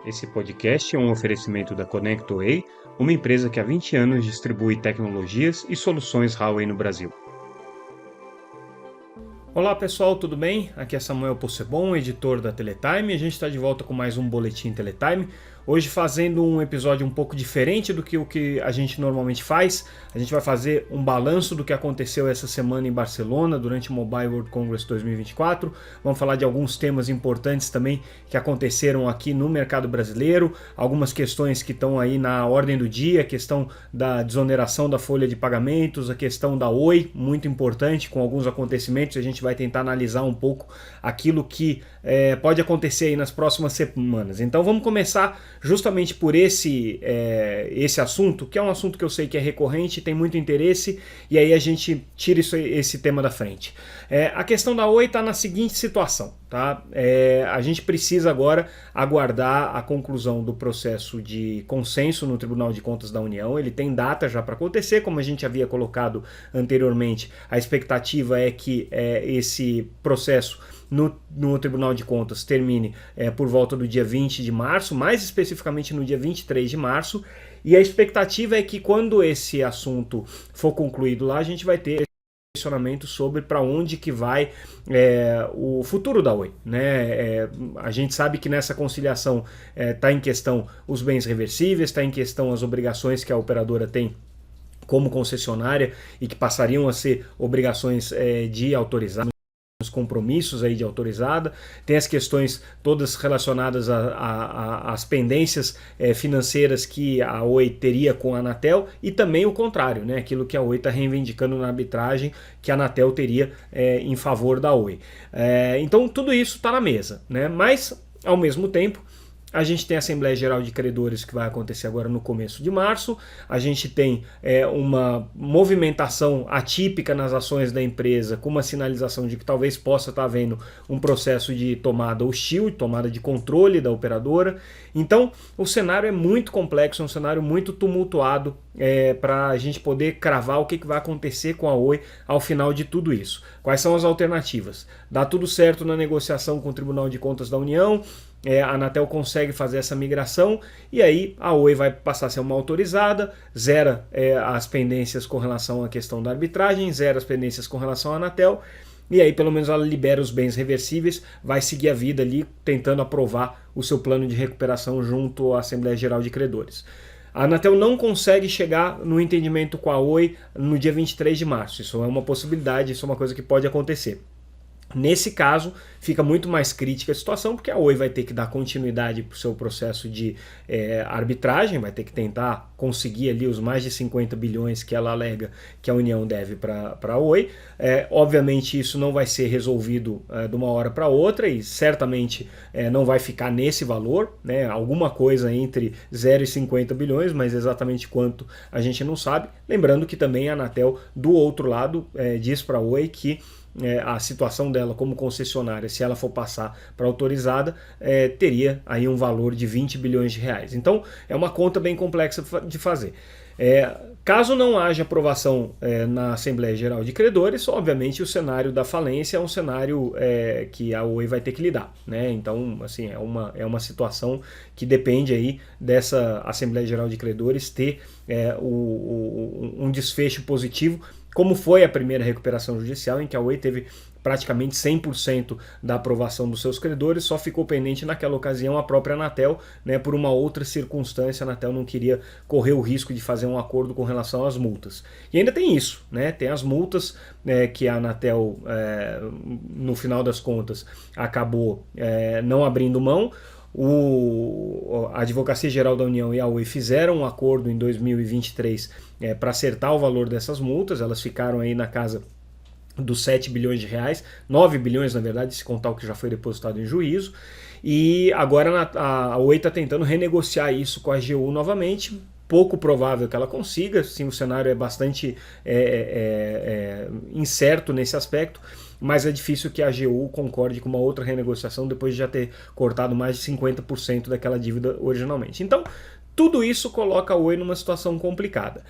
Esse podcast é um oferecimento da ConnectWay, uma empresa que há 20 anos distribui tecnologias e soluções Huawei no Brasil. Olá pessoal, tudo bem? Aqui é Samuel Possebon, editor da Teletime. A gente está de volta com mais um Boletim Teletime. Hoje fazendo um episódio um pouco diferente do que o que a gente normalmente faz. A gente vai fazer um balanço do que aconteceu essa semana em Barcelona durante o Mobile World Congress 2024. Vamos falar de alguns temas importantes também que aconteceram aqui no mercado brasileiro. Algumas questões que estão aí na ordem do dia, a questão da desoneração da folha de pagamentos, a questão da Oi, muito importante, com alguns acontecimentos. A gente vai tentar analisar um pouco aquilo que pode acontecer aí nas próximas semanas. Então vamos começar justamente por esse assunto, que é um assunto que eu sei que é recorrente, tem muito interesse, e aí a gente tira esse tema da frente. A questão da Oi está na seguinte situação, tá? A gente precisa agora aguardar a conclusão do processo de consenso no Tribunal de Contas da União. Ele tem data já para acontecer, como a gente havia colocado anteriormente. A expectativa é que esse processo no Tribunal de Contas termine por volta do dia 20 de março, mais especificamente no dia 23 de março, e a expectativa é que quando esse assunto for concluído lá, a gente vai ter questionamento sobre para onde que vai o futuro da Oi, né? A gente sabe que nessa conciliação está em questão os bens reversíveis, está em questão as obrigações que a operadora tem como concessionária e que passariam a ser obrigações de autorizar, os compromissos aí de autorizada, tem as questões todas relacionadas às pendências financeiras que a Oi teria com a Anatel e também o contrário, né? Aquilo que a Oi está reivindicando na arbitragem que a Anatel teria em favor da Oi. Então tudo isso está na mesa, né? Mas ao mesmo tempo a gente tem a Assembleia Geral de Credores que vai acontecer agora no começo de março. A gente tem uma movimentação atípica nas ações da empresa, com uma sinalização de que talvez possa estar havendo um processo de tomada hostil, tomada de controle da operadora. Então, o cenário é muito complexo, é um cenário muito tumultuado para a gente poder cravar o que vai acontecer com a Oi ao final de tudo isso. Quais são as alternativas? Dá tudo certo na negociação com o Tribunal de Contas da União, a Anatel consegue fazer essa migração e aí a Oi vai passar a ser uma autorizada, zera as pendências com relação à questão da arbitragem, zera as pendências com relação à Anatel, e aí pelo menos ela libera os bens reversíveis, vai seguir a vida ali tentando aprovar o seu plano de recuperação junto à Assembleia Geral de Credores. A Anatel não consegue chegar no entendimento com a Oi no dia 23 de março, isso é uma possibilidade, isso é uma coisa que pode acontecer. Nesse caso, fica muito mais crítica a situação, porque a Oi vai ter que dar continuidade para o seu processo de arbitragem, vai ter que tentar conseguir ali os mais de 50 bilhões que ela alega que a União deve para a Oi. Obviamente isso não vai ser resolvido de uma hora para outra e certamente não vai ficar nesse valor, né? Alguma coisa entre 0 e 50 bilhões, mas exatamente quanto a gente não sabe. Lembrando que também a Anatel, do outro lado, diz para a Oi que a situação dela como concessionária, se ela for passar para autorizada, teria aí um valor de 20 bilhões de reais. Então é uma conta bem complexa de fazer. Caso não haja aprovação na Assembleia Geral de Credores, obviamente o cenário da falência é um cenário que a Oi vai ter que lidar, né? Então, assim, é uma situação que depende aí dessa Assembleia Geral de Credores ter um desfecho positivo, como foi a primeira recuperação judicial, em que a Oi teve praticamente 100% da aprovação dos seus credores, só ficou pendente naquela ocasião a própria Anatel, né, por uma outra circunstância. A Anatel não queria correr o risco de fazer um acordo com relação às multas. E ainda tem isso, né, tem as multas que a Anatel, no final das contas, acabou não abrindo mão. A Advocacia Geral da União e a Oi fizeram um acordo em 2023 para acertar o valor dessas multas. Elas ficaram aí na casa dos 7 bilhões de reais, 9 bilhões na verdade, se contar o que já foi depositado em juízo, e agora a Oi está tentando renegociar isso com a AGU novamente. Pouco provável que ela consiga, sim, o cenário é bastante incerto nesse aspecto, mas é difícil que a AGU concorde com uma outra renegociação depois de já ter cortado mais de 50% daquela dívida originalmente. Então, tudo isso coloca a Oi numa situação complicada.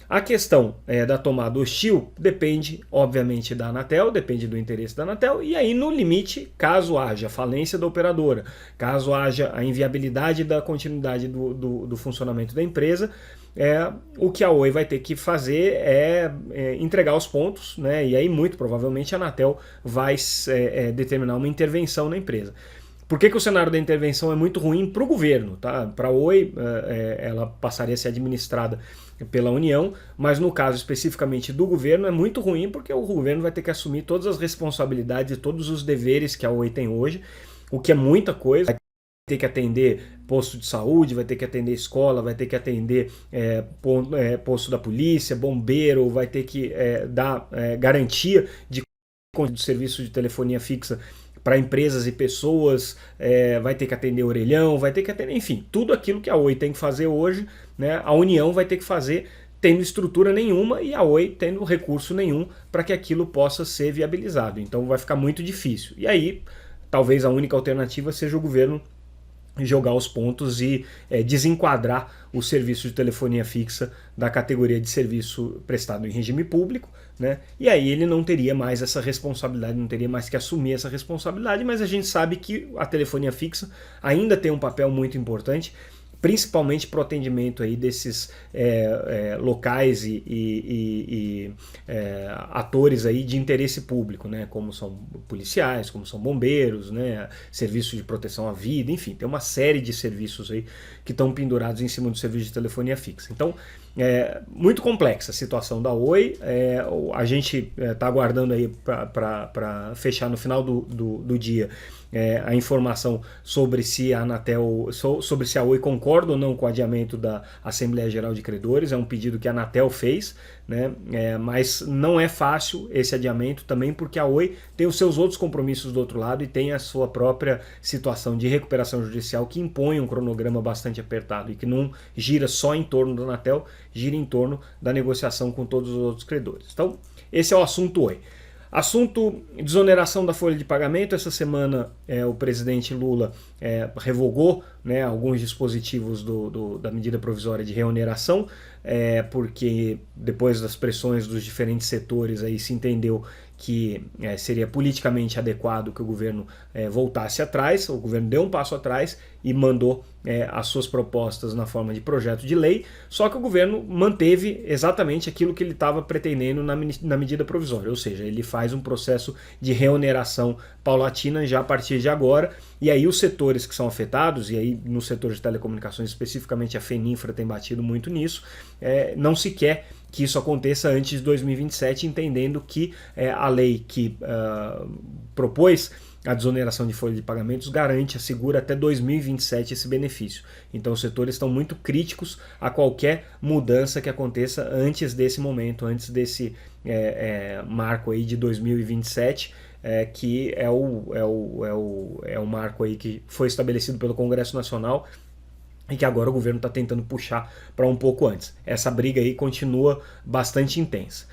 A questão da tomada hostil depende, obviamente, da Anatel, depende do interesse da Anatel, e aí, no limite, caso haja falência da operadora, caso haja a inviabilidade da continuidade do funcionamento da empresa, o que a Oi vai ter que fazer é entregar os pontos, né? E aí, muito provavelmente, a Anatel vai determinar uma intervenção na empresa. Por que o cenário da intervenção é muito ruim para o governo? Tá? Para a Oi, ela passaria a ser administrada pela União, mas no caso especificamente do governo é muito ruim porque o governo vai ter que assumir todas as responsabilidades e todos os deveres que a Oi tem hoje, o que é muita coisa. Vai ter que atender posto de saúde, vai ter que atender escola, vai ter que atender posto da polícia, bombeiro, vai ter que dar garantia de serviço de telefonia fixa para empresas e pessoas, vai ter que atender orelhão, vai ter que atender, enfim, tudo aquilo que a Oi tem que fazer hoje, né, a União vai ter que fazer tendo estrutura nenhuma e a Oi tendo recurso nenhum para que aquilo possa ser viabilizado. Então vai ficar muito difícil. E aí, talvez a única alternativa seja o governo jogar os pontos e desenquadrar o serviço de telefonia fixa da categoria de serviço prestado em regime público, né? E aí ele não teria mais essa responsabilidade, não teria mais que assumir essa responsabilidade, mas a gente sabe que a telefonia fixa ainda tem um papel muito importante, principalmente para o atendimento aí desses locais e atores aí de interesse público, né, como são policiais, como são bombeiros, né, serviço de proteção à vida, enfim, tem uma série de serviços aí que estão pendurados em cima do serviço de telefonia fixa. Então, muito complexa a situação da Oi, a gente está aguardando aí para fechar no final do dia a informação sobre se a Anatel, sobre se a Oi concorda ou não com o adiamento da Assembleia Geral de Credores. É um pedido que a Anatel fez, né? Mas não é fácil esse adiamento também porque a Oi tem os seus outros compromissos do outro lado e tem a sua própria situação de recuperação judicial que impõe um cronograma bastante apertado e que não gira só em torno da Anatel, gira em torno da negociação com todos os outros credores. Então, esse é o assunto Oi. Assunto desoneração da folha de pagamento. Essa semana o presidente Lula revogou, né, alguns dispositivos da medida provisória de reoneração, porque depois das pressões dos diferentes setores aí se entendeu que seria politicamente adequado que o governo voltasse atrás. O governo deu um passo atrás e mandou as suas propostas na forma de projeto de lei, só que o governo manteve exatamente aquilo que ele estava pretendendo na medida provisória, ou seja, ele faz um processo de reoneração paulatina já a partir de agora, e aí os setores que são afetados, e aí no setor de telecomunicações especificamente a FENINFRA tem batido muito nisso, não se quer que isso aconteça antes de 2027, entendendo que a lei que propôs a desoneração de folha de pagamentos garante, assegura até 2027 esse benefício. Então os setores estão muito críticos a qualquer mudança que aconteça antes desse momento, antes desse marco aí de 2027, que é o marco aí que foi estabelecido pelo Congresso Nacional e que agora o governo está tentando puxar para um pouco antes. Essa briga aí continua bastante intensa.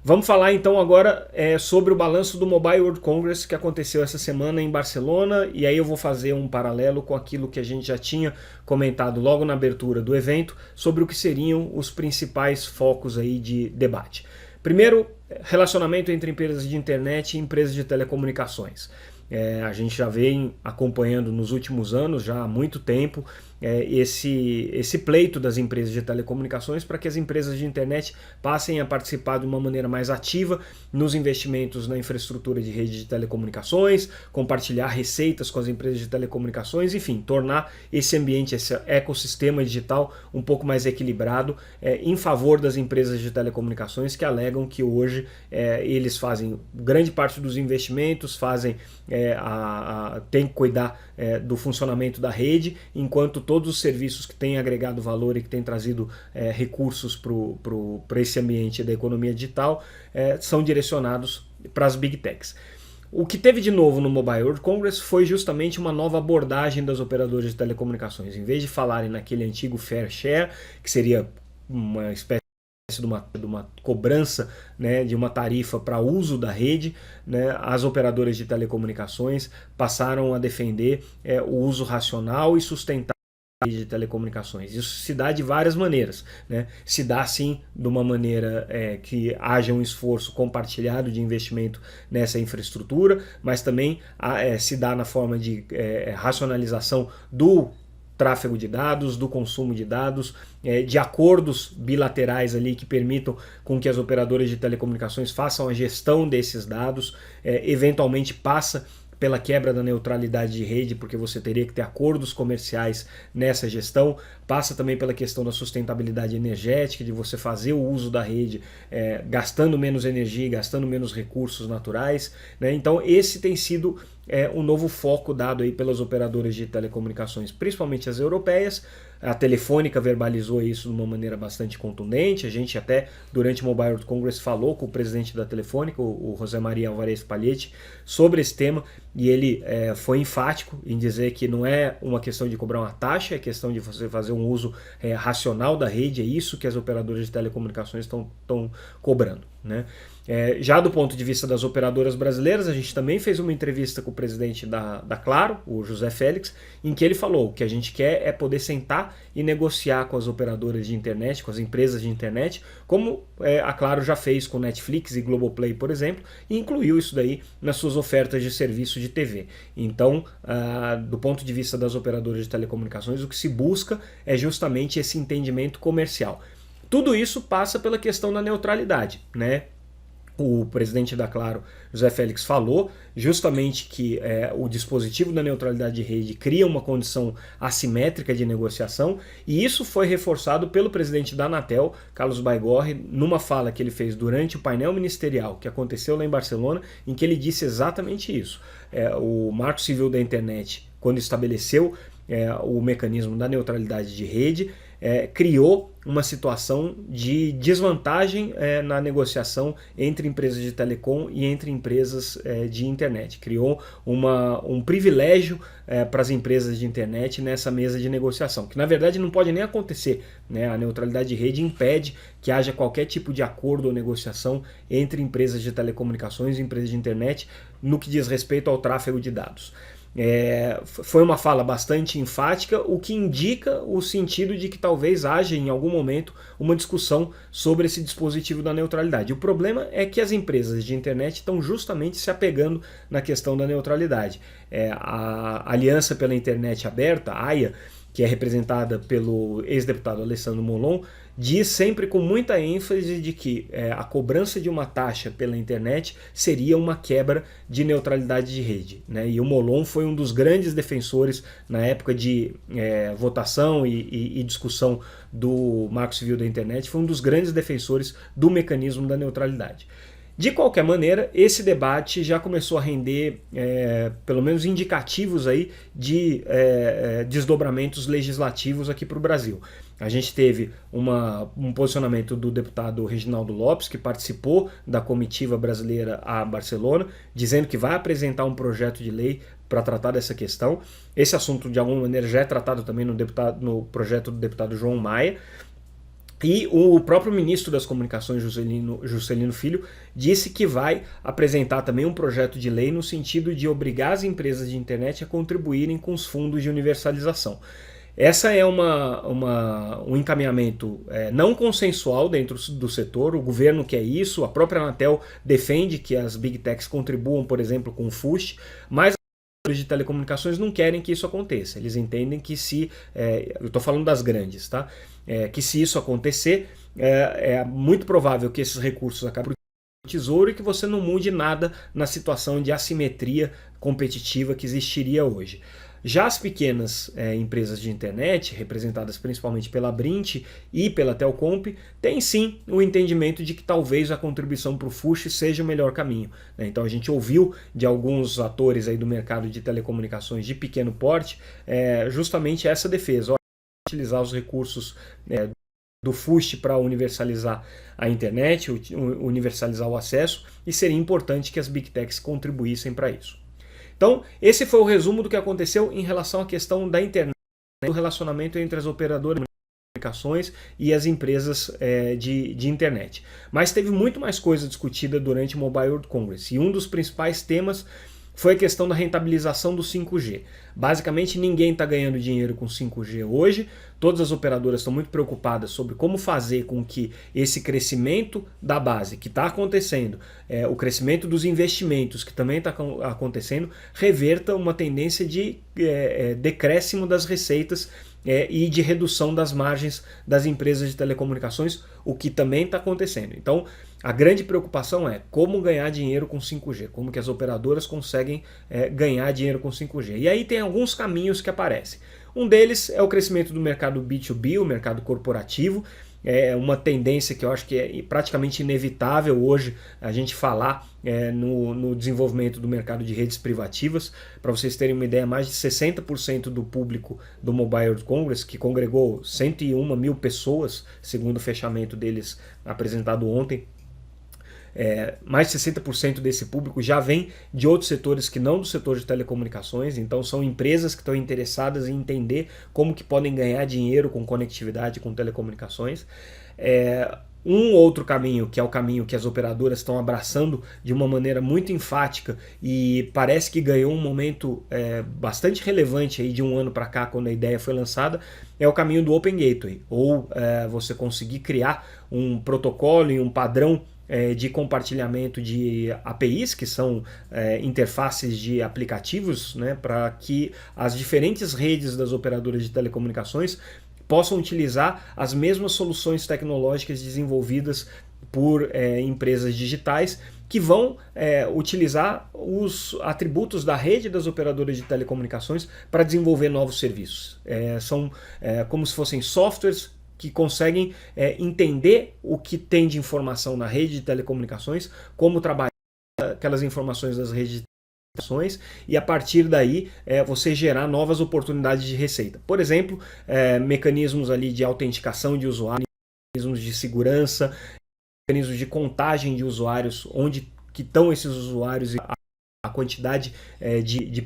Vamos falar então agora sobre o balanço do Mobile World Congress que aconteceu essa semana em Barcelona, e aí eu vou fazer um paralelo com aquilo que a gente já tinha comentado logo na abertura do evento sobre o que seriam os principais focos aí de debate. Primeiro, relacionamento entre empresas de internet e empresas de telecomunicações. A gente já vem acompanhando nos últimos anos, já há muito tempo, esse pleito das empresas de telecomunicações para que as empresas de internet passem a participar de uma maneira mais ativa nos investimentos na infraestrutura de rede de telecomunicações, compartilhar receitas com as empresas de telecomunicações, enfim, tornar esse ambiente, esse ecossistema digital um pouco mais equilibrado em favor das empresas de telecomunicações que alegam que hoje eles fazem grande parte dos investimentos, tem que cuidar do funcionamento da rede, enquanto todos os serviços que têm agregado valor e que têm trazido recursos para esse ambiente da economia digital são direcionados para as Big Techs. O que teve de novo no Mobile World Congress foi justamente uma nova abordagem das operadoras de telecomunicações. Em vez de falarem naquele antigo fair share, que seria uma espécie de uma cobrança, né, de uma tarifa para uso da rede, né, as operadoras de telecomunicações passaram a defender o uso racional e sustentável de telecomunicações. Isso se dá de várias maneiras, né? Se dá sim de uma maneira que haja um esforço compartilhado de investimento nessa infraestrutura, mas também se dá na forma de racionalização do tráfego de dados, do consumo de dados, de acordos bilaterais ali que permitam com que as operadoras de telecomunicações façam a gestão desses dados, eventualmente passa pela quebra da neutralidade de rede, porque você teria que ter acordos comerciais nessa gestão, passa também pela questão da sustentabilidade energética, de você fazer o uso da rede gastando menos energia, gastando menos recursos naturais, né? Então esse tem sido um novo foco dado aí pelas operadoras de telecomunicações, principalmente as europeias. A Telefônica verbalizou isso de uma maneira bastante contundente. A gente até, durante o Mobile World Congress, falou com o presidente da Telefônica, o José Maria Alvarez Palhetti, sobre esse tema, e ele foi enfático em dizer que não é uma questão de cobrar uma taxa, é questão de você fazer um uso racional da rede, é isso que as operadoras de telecomunicações estão cobrando, né? Já do ponto de vista das operadoras brasileiras, a gente também fez uma entrevista com o presidente da Claro, o José Félix, em que ele falou que o que a gente quer é poder sentar e negociar com as operadoras de internet, com as empresas de internet, como a Claro já fez com Netflix e Globoplay, por exemplo, e incluiu isso daí nas suas ofertas de serviço de TV. Então, do ponto de vista das operadoras de telecomunicações, o que se busca é justamente esse entendimento comercial. Tudo isso passa pela questão da neutralidade, né? O presidente da Claro, José Félix, falou justamente que o dispositivo da neutralidade de rede cria uma condição assimétrica de negociação, e isso foi reforçado pelo presidente da Anatel, Carlos Baigorre, numa fala que ele fez durante o painel ministerial que aconteceu lá em Barcelona, em que ele disse exatamente isso. O Marco Civil da Internet, quando estabeleceu o mecanismo da neutralidade de rede, criou uma situação de desvantagem na negociação entre empresas de telecom e entre empresas de internet. Criou um privilégio para as empresas de internet nessa mesa de negociação, que na verdade não pode nem acontecer, né? A neutralidade de rede impede que haja qualquer tipo de acordo ou negociação entre empresas de telecomunicações e empresas de internet no que diz respeito ao tráfego de dados. Foi uma fala bastante enfática, o que indica o sentido de que talvez haja em algum momento uma discussão sobre esse dispositivo da neutralidade. O problema é que as empresas de internet estão justamente se apegando na questão da neutralidade. A Aliança pela Internet Aberta, a AIA, que é representada pelo ex-deputado Alessandro Molon, diz sempre com muita ênfase de que a cobrança de uma taxa pela internet seria uma quebra de neutralidade de rede, né? E o Molon foi um dos grandes defensores na época de votação e discussão do Marco Civil da Internet, foi um dos grandes defensores do mecanismo da neutralidade. De qualquer maneira, esse debate já começou a render pelo menos indicativos aí de desdobramentos legislativos aqui para o Brasil. A gente teve um posicionamento do deputado Reginaldo Lopes, que participou da comitiva brasileira a Barcelona, dizendo que vai apresentar um projeto de lei para tratar dessa questão. Esse assunto, de alguma maneira, já é tratado também no projeto do deputado João Maia. E o próprio ministro das Comunicações, Juscelino Filho, disse que vai apresentar também um projeto de lei no sentido de obrigar as empresas de internet a contribuírem com os fundos de universalização. Essa é um encaminhamento não consensual dentro do setor, o governo quer isso, a própria Anatel defende que as Big Techs contribuam, por exemplo, com o FUST, mas as de telecomunicações não querem que isso aconteça. Eles entendem que eu estou falando das grandes, tá? Que se isso acontecer, é muito provável que esses recursos acabem no tesouro e que você não mude nada na situação de assimetria competitiva que existiria hoje. Já as pequenas empresas de internet, representadas principalmente pela Brint e pela Telcomp, têm sim o entendimento de que talvez a contribuição para o FUSH seja o melhor caminho, né? Então a gente ouviu de alguns atores aí do mercado de telecomunicações de pequeno porte justamente essa defesa, utilizar os recursos do FUSH para universalizar a internet, universalizar o acesso, e seria importante que as Big Techs contribuíssem para isso. Então, esse foi o resumo do que aconteceu em relação à questão da internet, do relacionamento entre as operadoras de comunicações e as empresas de internet. Mas teve muito mais coisa discutida durante o Mobile World Congress, e um dos principais temas foi a questão da rentabilização do 5G. Basicamente, ninguém está ganhando dinheiro com 5G hoje. Todas as operadoras estão muito preocupadas sobre como fazer com que esse crescimento da base que está acontecendo, o crescimento dos investimentos que também está acontecendo, reverta uma tendência de decréscimo das receitas e de redução das margens das empresas de telecomunicações, o que também está acontecendo. Então, a grande preocupação é como ganhar dinheiro com 5G, como que as operadoras conseguem ganhar dinheiro com 5G. E aí tem alguns caminhos que aparecem. Um deles é o crescimento do mercado B2B, o mercado corporativo. É uma tendência que eu acho que é praticamente inevitável hoje a gente falar no desenvolvimento do mercado de redes privativas. Para vocês terem uma ideia, mais de 60% do público do Mobile World Congress, que congregou 101 mil pessoas, segundo o fechamento deles apresentado ontem, mais de 60% desse público já vem de outros setores que não do setor de telecomunicações, então são empresas que estão interessadas em entender como que podem ganhar dinheiro com conectividade, com telecomunicações. Um outro caminho, que é o caminho que as operadoras estão abraçando de uma maneira muito enfática e parece que ganhou um momento bastante relevante aí de um ano para cá, quando a ideia foi lançada, é o caminho do Open Gateway, ou você conseguir criar um protocolo e um padrão de compartilhamento de APIs, que são interfaces de aplicativos, né, para que as diferentes redes das operadoras de telecomunicações possam utilizar as mesmas soluções tecnológicas desenvolvidas por empresas digitais que vão utilizar os atributos da rede das operadoras de telecomunicações para desenvolver novos serviços. São como se fossem softwares que conseguem entender o que tem de informação na rede de telecomunicações, como trabalhar aquelas informações das redes de telecomunicações e a partir daí você gerar novas oportunidades de receita. Por exemplo, mecanismos ali de autenticação de usuários, mecanismos de segurança, mecanismos de contagem de usuários, onde que estão esses usuários e a quantidade de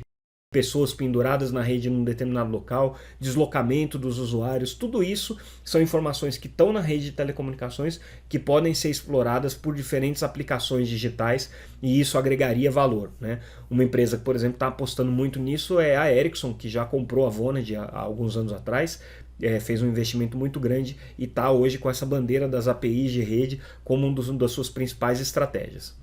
pessoas penduradas na rede num determinado local, deslocamento dos usuários, tudo isso são informações que estão na rede de telecomunicações que podem ser exploradas por diferentes aplicações digitais e isso agregaria valor, né? Uma empresa que, por exemplo, está apostando muito nisso é a Ericsson, que já comprou a Vonage há alguns anos atrás, fez um investimento muito grande e está hoje com essa bandeira das APIs de rede como uma das suas principais estratégias.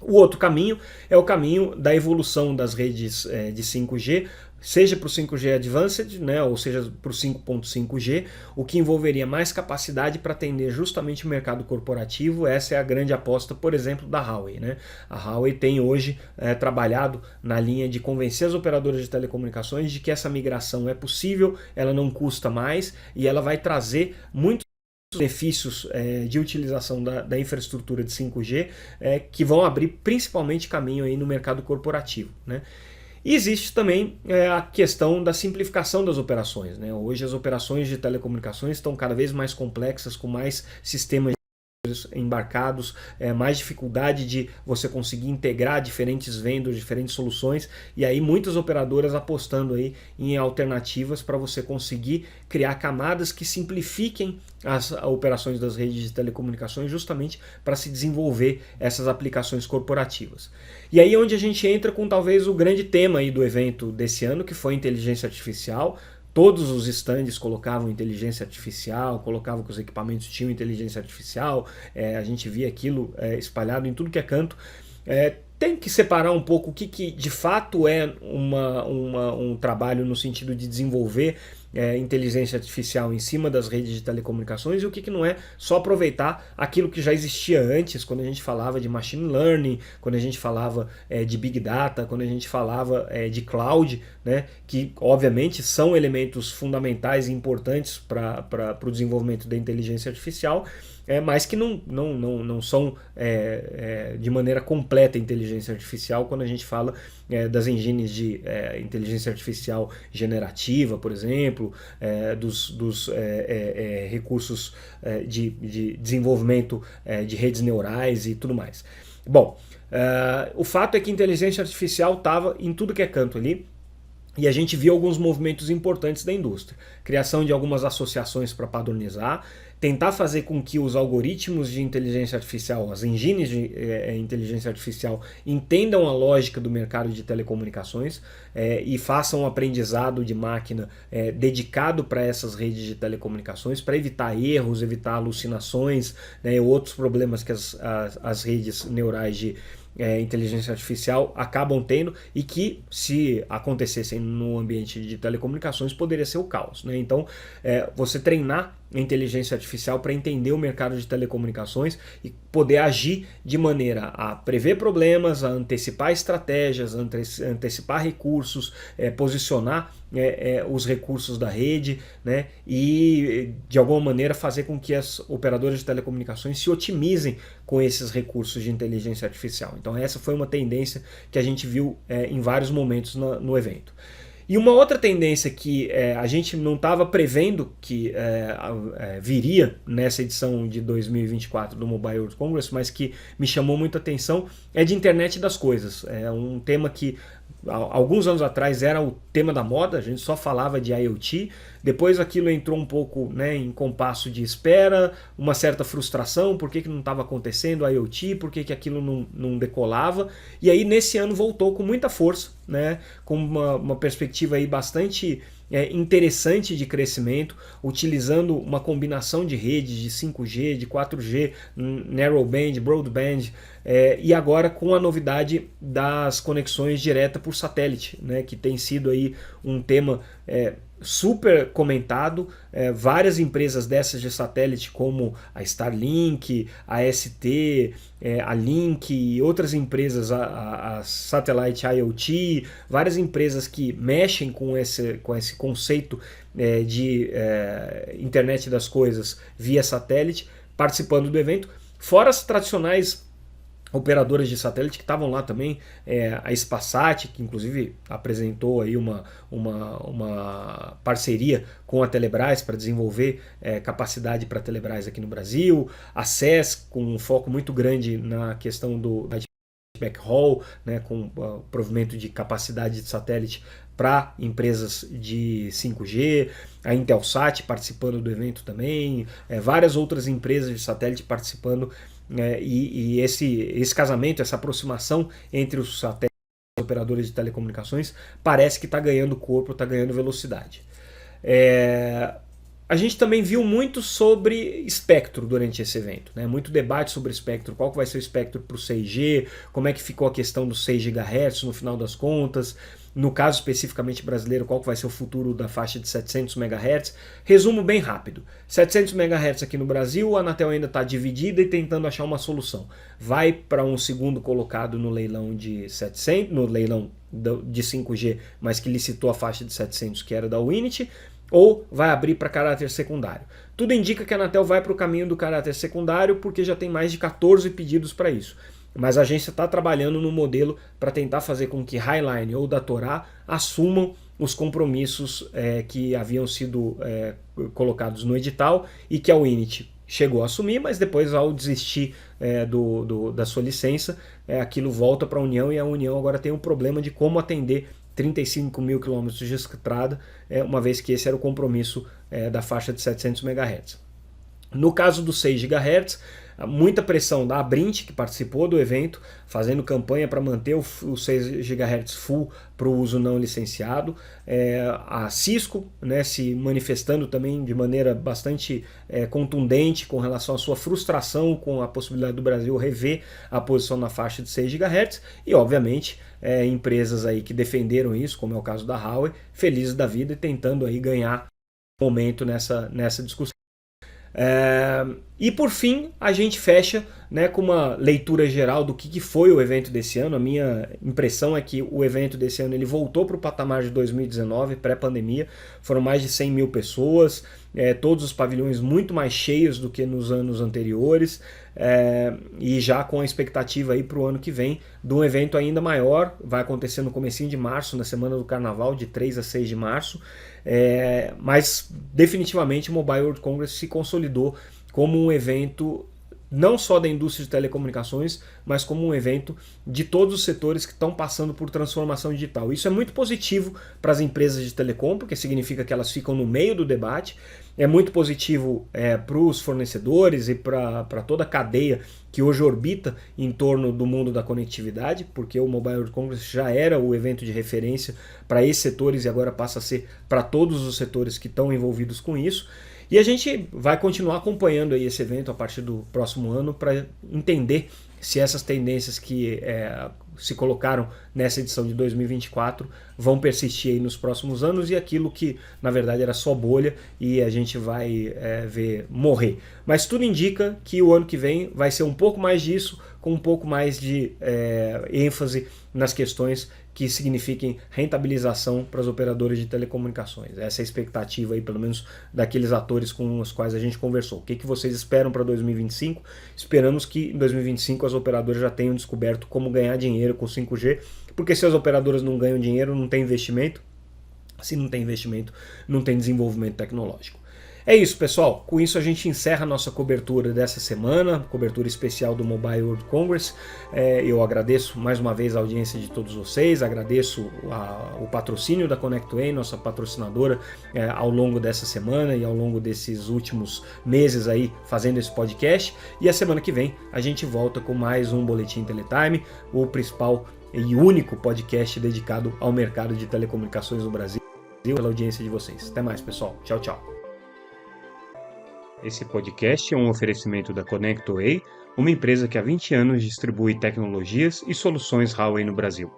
O outro caminho é o caminho da evolução das redes de 5G, seja para o 5G Advanced, né, ou seja para o 5.5G, o que envolveria mais capacidade para atender justamente o mercado corporativo. Essa é a grande aposta, por exemplo, da Huawei, né? A Huawei tem hoje trabalhado na linha de convencer as operadoras de telecomunicações de que essa migração é possível, ela não custa mais e ela vai trazer muitos benefícios de utilização da infraestrutura de 5G que vão abrir principalmente caminho aí no mercado corporativo, né? E existe também a questão da simplificação das operações, né? Hoje as operações de telecomunicações estão cada vez mais complexas, com mais sistemas embarcados, mais dificuldade de você conseguir integrar diferentes vendors, diferentes soluções, e aí muitas operadoras apostando aí em alternativas para você conseguir criar camadas que simplifiquem as operações das redes de telecomunicações justamente para se desenvolver essas aplicações corporativas. E aí onde a gente entra com talvez o grande tema aí do evento desse ano, que foi a inteligência artificial. Todos os stands colocavam inteligência artificial, colocavam que os equipamentos tinham inteligência artificial, a gente via aquilo espalhado em tudo que é canto. Tem que separar um pouco o que de fato é um trabalho no sentido de desenvolver inteligência artificial em cima das redes de telecomunicações e o que não é só aproveitar aquilo que já existia antes, quando a gente falava de machine learning, quando a gente falava de big data, quando a gente falava de cloud, né, que obviamente são elementos fundamentais e importantes para o desenvolvimento da inteligência artificial, mas que não são de maneira completa inteligência artificial quando a gente fala das engines de inteligência artificial generativa, por exemplo, dos recursos de desenvolvimento de redes neurais e tudo mais. Bom, o fato é que a inteligência artificial estava em tudo que é canto ali, E a gente viu alguns movimentos importantes da indústria. Criação de algumas associações para padronizar, tentar fazer com que os algoritmos de inteligência artificial, as engines de inteligência artificial, entendam a lógica do mercado de telecomunicações e façam um aprendizado de máquina dedicado para essas redes de telecomunicações, para evitar erros, evitar alucinações, né, e outros problemas que as redes neurais de inteligência artificial acabam tendo e que, se acontecessem no ambiente de telecomunicações, poderia ser o caos, né? Então, você treinar a inteligência artificial para entender o mercado de telecomunicações e poder agir de maneira a prever problemas, a antecipar estratégias, antecipar recursos, posicionar os recursos da rede, né? E de alguma maneira fazer com que as operadoras de telecomunicações se otimizem com esses recursos de inteligência artificial. Então essa foi uma tendência que a gente viu em vários momentos no evento. E uma outra tendência que a gente não estava prevendo que viria nessa edição de 2024 do Mobile World Congress, mas que me chamou muita atenção, é de internet das coisas. É um tema que alguns anos atrás era o tema da moda, a gente só falava de IoT, depois aquilo entrou um pouco, né, em compasso de espera, uma certa frustração, por que não estava acontecendo IoT, por que aquilo não decolava, e aí nesse ano voltou com muita força, né, com uma perspectiva aí bastante interessante de crescimento, utilizando uma combinação de redes de 5G, de 4G, Narrowband, Broadband, e agora com a novidade das conexões direta por satélite, né, que tem sido aí um tema super comentado. Várias empresas dessas de satélite, como a Starlink, a ST, a Link e outras empresas, a Satellite IoT, várias empresas que mexem com esse conceito de internet das coisas via satélite, participando do evento, fora as tradicionais operadoras de satélite que estavam lá também, a Spasat, que inclusive apresentou aí uma parceria com a Telebrás para desenvolver capacidade para a Telebrás aqui no Brasil, a SES, com um foco muito grande na questão do backhaul, né, com provimento de capacidade de satélite para empresas de 5G, a Intelsat participando do evento também, várias outras empresas de satélite participando, e esse casamento, essa aproximação entre os satélites e os operadores de telecomunicações parece que está ganhando corpo, está ganhando velocidade. A gente também viu muito sobre espectro durante esse evento, né? Muito debate sobre espectro, qual que vai ser o espectro para o 6G, como é que ficou a questão dos 6 GHz no final das contas, no caso especificamente brasileiro, qual que vai ser o futuro da faixa de 700 MHz. Resumo bem rápido, 700 MHz aqui no Brasil, a Anatel ainda está dividida e tentando achar uma solução. Vai para um segundo colocado no leilão de 700, no leilão de 5G, mas que licitou a faixa de 700, que era da Winit, ou vai abrir para caráter secundário. Tudo indica que a Anatel vai para o caminho do caráter secundário, porque já tem mais de 14 pedidos para isso. Mas a agência está trabalhando no modelo para tentar fazer com que Highline ou Datorá assumam os compromissos que haviam sido colocados no edital e que a Winit chegou a assumir, mas depois, ao desistir da sua licença, aquilo volta para a União, e a União agora tem um problema de como atender 35 mil quilômetros de estrada, uma vez que esse era o compromisso da faixa de 700 MHz. No caso dos 6 GHz, muita pressão da Abrint, que participou do evento, fazendo campanha para manter o 6 GHz full para o uso não licenciado, a Cisco, né, se manifestando também de maneira bastante contundente com relação à sua frustração com a possibilidade do Brasil rever a posição na faixa de 6 GHz, e obviamente empresas aí que defenderam isso, como é o caso da Huawei, felizes da vida e tentando aí ganhar momento nessa discussão. E por fim a gente fecha, né, com uma leitura geral do que foi o evento desse ano. A minha impressão é que o evento desse ano ele voltou para o patamar de 2019, pré-pandemia. Foram mais de 100 mil pessoas, todos os pavilhões muito mais cheios do que nos anos anteriores, e já com a expectativa para o ano que vem de um evento ainda maior. Vai acontecer no comecinho de março, na semana do Carnaval, de 3 a 6 de março. Mas definitivamente o Mobile World Congress se consolidou como um evento não só da indústria de telecomunicações, mas como um evento de todos os setores que estão passando por transformação digital. Isso é muito positivo para as empresas de telecom, porque significa que elas ficam no meio do debate. É muito positivo para os fornecedores e para toda a cadeia que hoje orbita em torno do mundo da conectividade, porque o Mobile World Congress já era o evento de referência para esses setores e agora passa a ser para todos os setores que estão envolvidos com isso. E a gente vai continuar acompanhando aí esse evento a partir do próximo ano para entender se essas tendências que se colocaram nessa edição de 2024 vão persistir aí nos próximos anos e aquilo que na verdade era só bolha e a gente vai ver morrer. Mas tudo indica que o ano que vem vai ser um pouco mais disso, com um pouco mais de ênfase nas questões que signifiquem rentabilização para os operadores de telecomunicações. Essa é a expectativa aí, pelo menos, daqueles atores com os quais a gente conversou. O que vocês esperam para 2025? Esperamos que em 2025 as operadoras já tenham descoberto como ganhar dinheiro com 5G, porque se as operadoras não ganham dinheiro, não tem investimento. Se não tem investimento, não tem desenvolvimento tecnológico. É isso, pessoal. Com isso a gente encerra a nossa cobertura dessa semana, cobertura especial do Mobile World Congress. Eu agradeço mais uma vez a audiência de todos vocês, agradeço o patrocínio da ConnectWay, nossa patrocinadora, ao longo dessa semana e ao longo desses últimos meses aí fazendo esse podcast. E a semana que vem a gente volta com mais um Boletim Teletime, o principal e único podcast dedicado ao mercado de telecomunicações no Brasil, pela audiência de vocês. Até mais, pessoal. Tchau, tchau. Esse podcast é um oferecimento da ConnectWay, uma empresa que há 20 anos distribui tecnologias e soluções Huawei no Brasil.